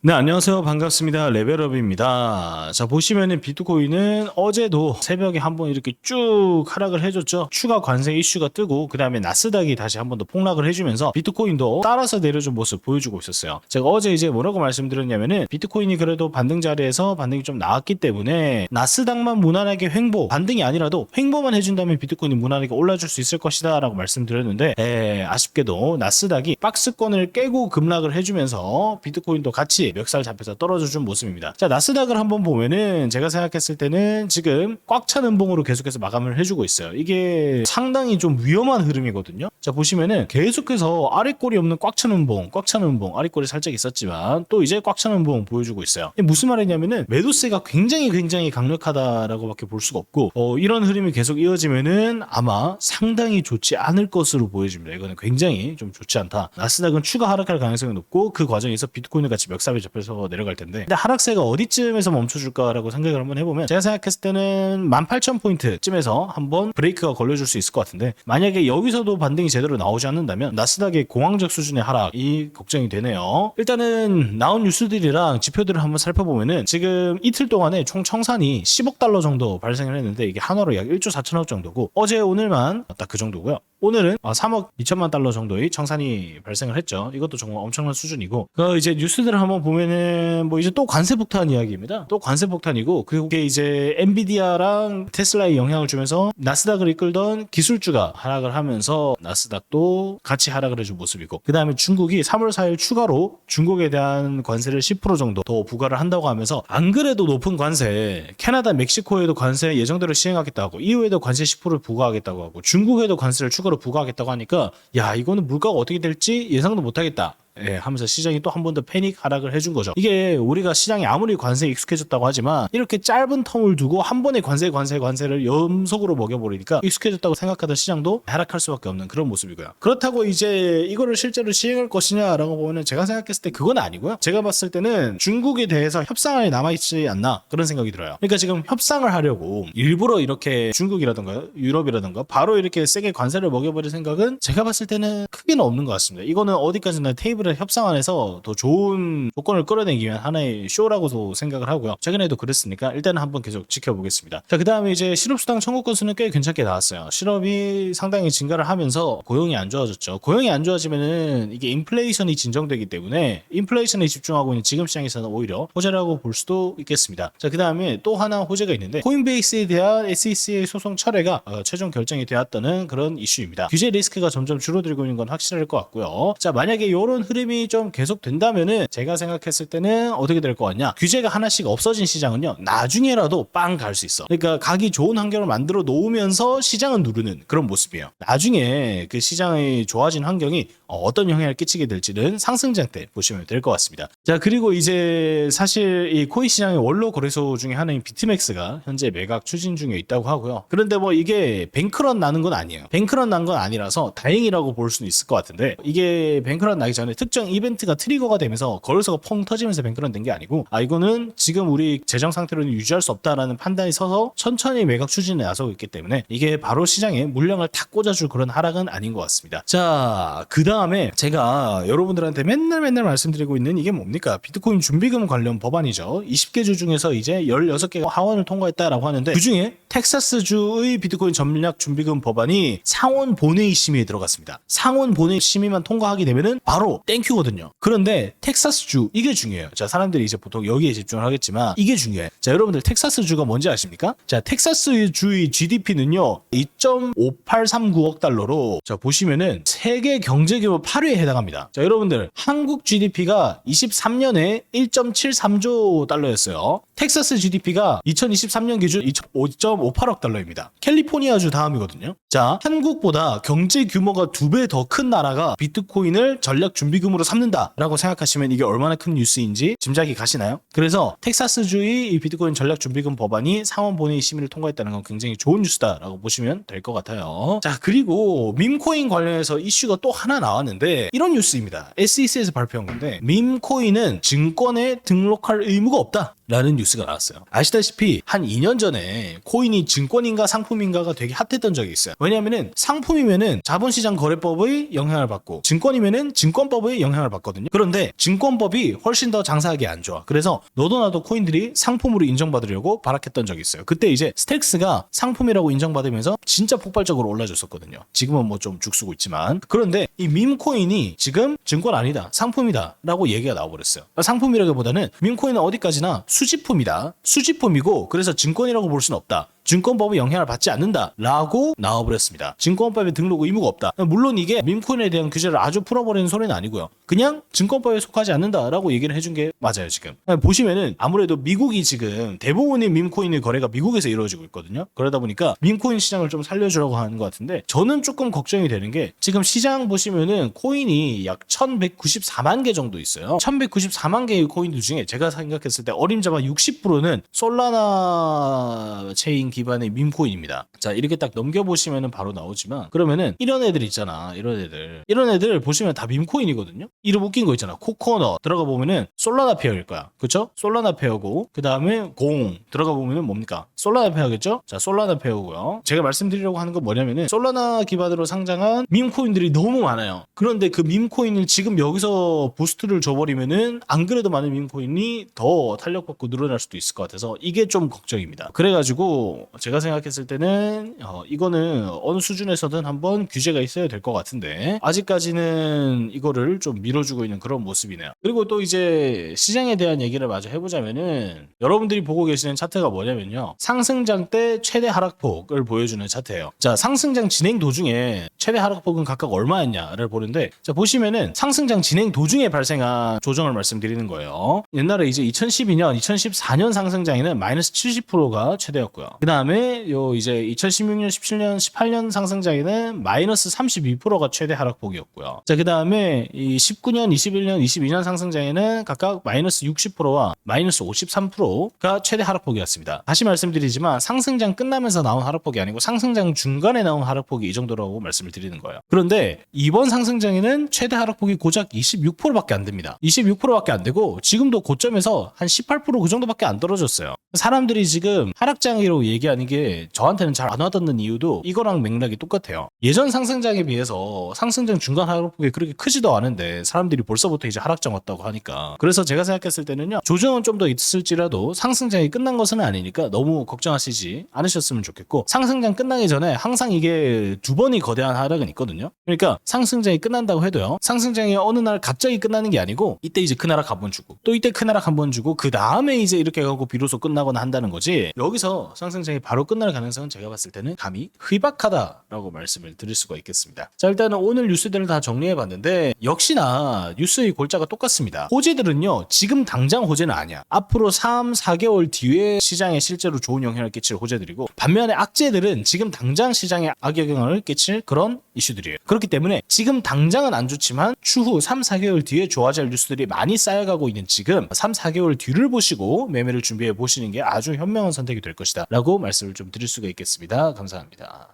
네, 안녕하세요. 반갑습니다. 레벨업입니다. 자, 보시면은 비트코인은 어제도 새벽에 한번 이렇게 쭉 하락을 해줬죠. 추가 관세 이슈가 뜨고, 그 다음에 나스닥이 다시 한번 더 폭락을 해주면서 비트코인도 따라서 내려준 모습 보여주고 있었어요. 제가 어제 이제 뭐라고 말씀드렸냐면은 비트코인이 그래도 반등 자리에서 반등이 좀 나왔기 때문에 나스닥만 무난하게 횡보, 반등이 아니라도 횡보만 해준다면 비트코인이 무난하게 올라줄 수 있을 것이다 라고 말씀드렸는데, 아쉽게도 나스닥이 박스권을 깨고 급락을 해주면서 비트코인도 같이 멱살 잡혀서 떨어져 준 모습입니다. 자, 나스닥을 한번 보면은 제가 생각했을 때는 지금 꽉 찬 음봉으로 계속해서 마감을 해주고 있어요. 이게 상당히 좀 위험한 흐름이거든요. 자, 보시면은 계속해서 아래꼬리 없는 꽉 찬 음봉, 아래꼬리 살짝 있었지만 또 이제 꽉 찬 음봉 보여주고 있어요. 이게 무슨 말이냐면은 매도세가 굉장히 강력하다라고밖에 볼 수가 없고, 이런 흐름이 계속 이어지면은 아마 상당히 좋지 않을 것으로 보여집니다. 이거는 굉장히 좀 좋지 않다. 나스닥은 추가 하락할 가능성이 높고 그 과정에서 비트코인과 같이 멱살이 잡혀서 내려갈 텐데, 근데 하락세가 어디쯤에서 멈춰줄까라고 생각을 한번 해보면 제가 생각했을 때는 18,000포인트쯤에서 한번 브레이크가 걸려줄 수 있을 것 같은데, 만약에 여기서도 반등이 제대로 나오지 않는다면 나스닥의 공황적 수준의 하락이 걱정이 되네요. 일단은 나온 뉴스들이랑 지표들을 한번 살펴보면은 지금 이틀 동안에 총 청산이 10억 달러 정도 발생을 했는데, 이게 한화로 약 1조 4천억 정도고, 어제 오늘만 딱 그 정도고요. 오늘은 3억 2천만 달러 정도의 청산이 발생을 했죠. 이것도 정말 엄청난 수준이고, 이제 뉴스들을 한번 보면은 뭐 이제 또 관세 폭탄 이야기입니다. 또 관세 폭탄이고, 그게 이제 엔비디아랑 테슬라에 영향을 주면서 나스닥을 이끌던 기술주가 하락을 하면서 나스닥도 같이 하락을 해준 모습이고, 그 다음에 중국이 3월 4일 추가로 중국에 대한 관세를 10% 정도 더 부과를 한다고 하면서, 안 그래도 높은 관세, 캐나다, 멕시코에도 관세 예정대로 시행하겠다고 하고, EU에도 관세 10%를 부과하겠다고 하고, 중국에도 관세를 추가로 부과하겠다고 하니까, 야, 이거는 물가가 어떻게 될지 예상도 못하겠다 하면서 시장이 또 한 번 더 패닉 하락을 해준 거죠. 이게 우리가 시장이 아무리 관세에 익숙해졌다고 하지만 이렇게 짧은 텀을 두고 한 번에 관세를 연속으로 먹여버리니까 익숙해졌다고 생각하던 시장도 하락할 수밖에 없는 그런 모습이고요. 그렇다고 이제 이거를 실제로 시행할 것이냐라고 보면 제가 생각했을 때 그건 아니고요. 제가 봤을 때는 중국에 대해서 협상안이 남아있지 않나 그런 생각이 들어요. 그러니까 지금 협상을 하려고 일부러 이렇게 중국이라든가 유럽이라든가 바로 이렇게 세게 관세를 먹여버릴 생각은 제가 봤을 때는 크게는 없는 것 같습니다. 이거는 어디까지나 테이블 협상안에서 더 좋은 조건을 끌어내기 위한 하나의 쇼라고도 생각을 하고요. 최근에도 그랬으니까 일단은 한번 계속 지켜보겠습니다. 자, 그 다음에 이제 실업수당 청구 건수는 꽤 괜찮게 나왔어요. 실업이 상당히 증가를 하면서 고용이 안 좋아졌죠. 고용이 안 좋아지면은 이게 인플레이션이 진정되기 때문에 인플레이션에 집중하고 있는 지금 시장에서는 오히려 호재라고 볼 수도 있겠습니다. 자, 그 다음에 또 하나 호재가 있는데, 코인베이스에 대한 SEC의 소송 철회가 최종 결정이 되었다는 그런 이슈입니다. 규제 리스크가 점점 줄어들고 있는 건 확실할 것 같고요. 자, 만약에 이런 흐름이 좀 계속 된다면은 제가 생각했을 때는 어떻게 될 것 같냐, 규제가 하나씩 없어진 시장은요 나중에라도 빵 갈 수 있어. 그러니까 가기 좋은 환경을 만들어 놓으면서 시장은 누르는 그런 모습이에요. 나중에 그 시장이 좋아진 환경이 어떤 영향을 끼치게 될지는 상승장 때 보시면 될 것 같습니다. 자, 그리고 이제 사실 이 코인 시장의 원로 거래소 중에 하나인 비트맥스가 현재 매각 추진 중에 있다고 하고요. 그런데 뭐 이게 뱅크런 나는 건 아니에요. 뱅크런 난 건 아니라서 다행이라고 볼 수는 있을 것 같은데, 이게 뱅크런 나기 전에 특정 이벤트가 트리거가 되면서 거래소가 펑 터지면서 뱅크런 된 게 아니고, 이거는 지금 우리 재정 상태로는 유지할 수 없다라는 판단이 서서 천천히 매각 추진에 나서고 있기 때문에 이게 바로 시장에 물량을 탁 꽂아줄 그런 하락은 아닌 것 같습니다. 자, 그 다음에 제가 여러분들한테 맨날 말씀드리고 있는 이게 뭡니까? 비트코인 준비금 관련 법안이죠. 20개 주 중에서 이제 16개가 하원을 통과했다라고 하는데, 그 중에 텍사스주의 비트코인 전략 준비금 법안이 상원 본회의 심의에 들어갔습니다. 상원 본회의 심의만 통과하게 되면은 바로 땡큐거든요. 그런데 텍사스주, 이게 중요해요. 자, 사람들이 이제 보통 여기에 집중을 하겠지만 이게 중요해. 자, 여러분들 텍사스주가 뭔지 아십니까? 자, 텍사스주의 GDP는요 2.5839억 달러로, 자, 보시면은 세계 경제 규모 8위에 해당합니다. 자, 여러분들 한국 GDP가 23년에 1.73조 달러였어요. 텍사스 GDP가 2023년 기준 5.58억 달러입니다. 캘리포니아주 다음이거든요. 자, 한국보다 경제 규모가 2배 더 큰 나라가 비트코인을 전략 준비금으로 삼는다라고 생각하시면 이게 얼마나 큰 뉴스인지 짐작이 가시나요? 그래서 텍사스주의 이 비트코인 전략 준비금 법안이 상원 본회의 심의를 통과했다는 건 굉장히 좋은 뉴스다라고 보시면 될 것 같아요. 자, 그리고 밈코인 관련해서 이슈가 또 하나 나왔는데, 이런 뉴스입니다. SEC에서 발표한 건데, 밈코인은 증권에 등록할 의무가 없다. 라는 뉴스가 나왔어요. 아시다시피 한 2년 전에 코인이 증권인가 상품인가가 되게 핫했던 적이 있어요. 왜냐하면은 상품이면은 자본시장 거래법의 영향을 받고 증권이면은 증권법의 영향을 받거든요. 그런데 증권법이 훨씬 더 장사하기 안 좋아. 그래서 너도 나도 코인들이 상품으로 인정받으려고 발악했던 적이 있어요. 그때 이제 스택스가 상품이라고 인정받으면서 진짜 폭발적으로 올라줬었거든요. 지금은 뭐 좀 죽쓰고 있지만. 그런데 이 밈코인이 지금 증권 아니다, 상품이다 라고 얘기가 나와버렸어요. 상품이라기보다는 밈코인은 어디까지나 수집품이다. 수집품이고 그래서 증권이라고 볼 수는 없다. 증권법의 영향을 받지 않는다라고 나와버렸습니다. 증권법에 등록 의무가 없다. 물론 이게 밈코인에 대한 규제를 아주 풀어버리는 소리는 아니고요. 그냥 증권법에 속하지 않는다라고 얘기를 해준 게 맞아요. 지금 보시면은 아무래도 미국이 지금 대부분의 밈코인의 거래가 미국에서 이루어지고 있거든요. 그러다 보니까 밈코인 시장을 좀 살려주려고 하는 것 같은데 저는 조금 걱정이 되는 게 지금 시장 보시면은 코인이 약 1194만 개 정도 있어요. 1194만 개의 코인들 중에 제가 생각했을 때 어림잡아 60%는 솔라나 체인 기반의 밈코인입니다. 자, 이렇게 딱 넘겨보시면은 바로 나오지만 그러면은 이런 애들 있잖아. 이런 애들 보시면 다 밈코인이거든요. 이름 웃긴 거 있잖아. 코코넛 들어가 보면은 솔라나 페어일 거야. 그쵸? 솔라나 페어고 그 다음에 공 들어가 보면은 뭡니까? 솔라나 페어겠죠? 자, 솔라나 페어고요. 제가 말씀드리려고 하는 건 뭐냐면은 솔라나 기반으로 상장한 밈코인들이 너무 많아요. 그런데 그 밈코인을 지금 여기서 부스트를 줘버리면은 안 그래도 많은 밈코인이 더 탄력받고 늘어날 수도 있을 것 같아서 이게 좀 걱정입니다. 그래가지고 제가 생각했을 때는 이거는 어느 수준에서든 한번 규제가 있어야 될 것 같은데 아직까지는 이거를 좀 밀어주고 있는 그런 모습이네요. 그리고 또 이제 시장에 대한 얘기를 마저 해보자면은 여러분들이 보고 계시는 차트가 뭐냐면요. 상승장 때 최대 하락폭을 보여주는 차트예요. 자, 상승장 진행 도중에 최대 하락폭은 각각 얼마였냐를 보는데 자, 보시면은 상승장 진행 도중에 발생한 조정을 말씀드리는 거예요. 옛날에 이제 2012년, 2014년 상승장에는 마이너스 70%가 최대였고요. 그 다음에 요 이제 2016년, 17년, 18년 상승장에는 마이너스 32%가 최대 하락폭이었고요. 자, 그 다음에 이 19년, 21년, 22년 상승장에는 각각 마이너스 60%와 마이너스 53%가 최대 하락폭이었습니다. 다시 말씀드리지만 상승장 끝나면서 나온 하락폭이 아니고 상승장 중간에 나온 하락폭이 이 정도라고 말씀을 드리는 거예요. 그런데 이번 상승장에는 최대 하락폭이 고작 26%밖에 안 됩니다. 26%밖에 안 되고 지금도 고점에서 한 18%그 정도밖에 안 떨어졌어요. 사람들이 지금 하락장이라고 얘기하는 게 저한테는 잘 안 와닿는 이유도 이거랑 맥락이 똑같아요. 예전 상승장에 비해서 상승장 중간 하락폭이 그렇게 크지도 않은데 사람들이 벌써부터 이제 하락장 왔다고 하니까 그래서 제가 생각했을 때는요. 조정은 좀 더 있을지라도 상승장이 끝난 것은 아니니까 너무 걱정하시지 않으셨으면 좋겠고 상승장 끝나기 전에 항상 이게 두 번이 거대한 하락은 있거든요. 그러니까 상승장이 끝난다고 해도요. 상승장이 어느 날 갑자기 끝나는 게 아니고 이때 이제 큰 하락 한번 주고 또 이때 큰 하락 한번 주고 그 다음에 이제 이렇게 하고 비로소 끝나거나 한다는 거지 여기서 상승장이 바로 끝날 가능성은 제가 봤을 때는 감히 희박하다라고 말씀을 드릴 수가 있겠습니다. 자, 일단은 오늘 뉴스들을 다 정리해봤는데 역시나 뉴스의 골자가 똑같습니다. 호재들은요 지금 당장 호재는 아니야. 앞으로 3, 4개월 뒤에 시장에 실제로 좋은 영향을 끼칠 호재들이고 반면에 악재들은 지금 당장 시장에 악영향을 끼칠 그런 이슈들이에요. 그렇기 때문에 지금 당장은 안 좋지만 추후 3, 4개월 뒤에 좋아질 뉴스들이 많이 쌓여가고 있는 지금 3, 4개월 뒤를 보시고 매매를 준비해 보시는 게 아주 현명한 선택이 될 것이다 라고 말씀을 좀 드릴 수가 있겠습니다. 감사합니다.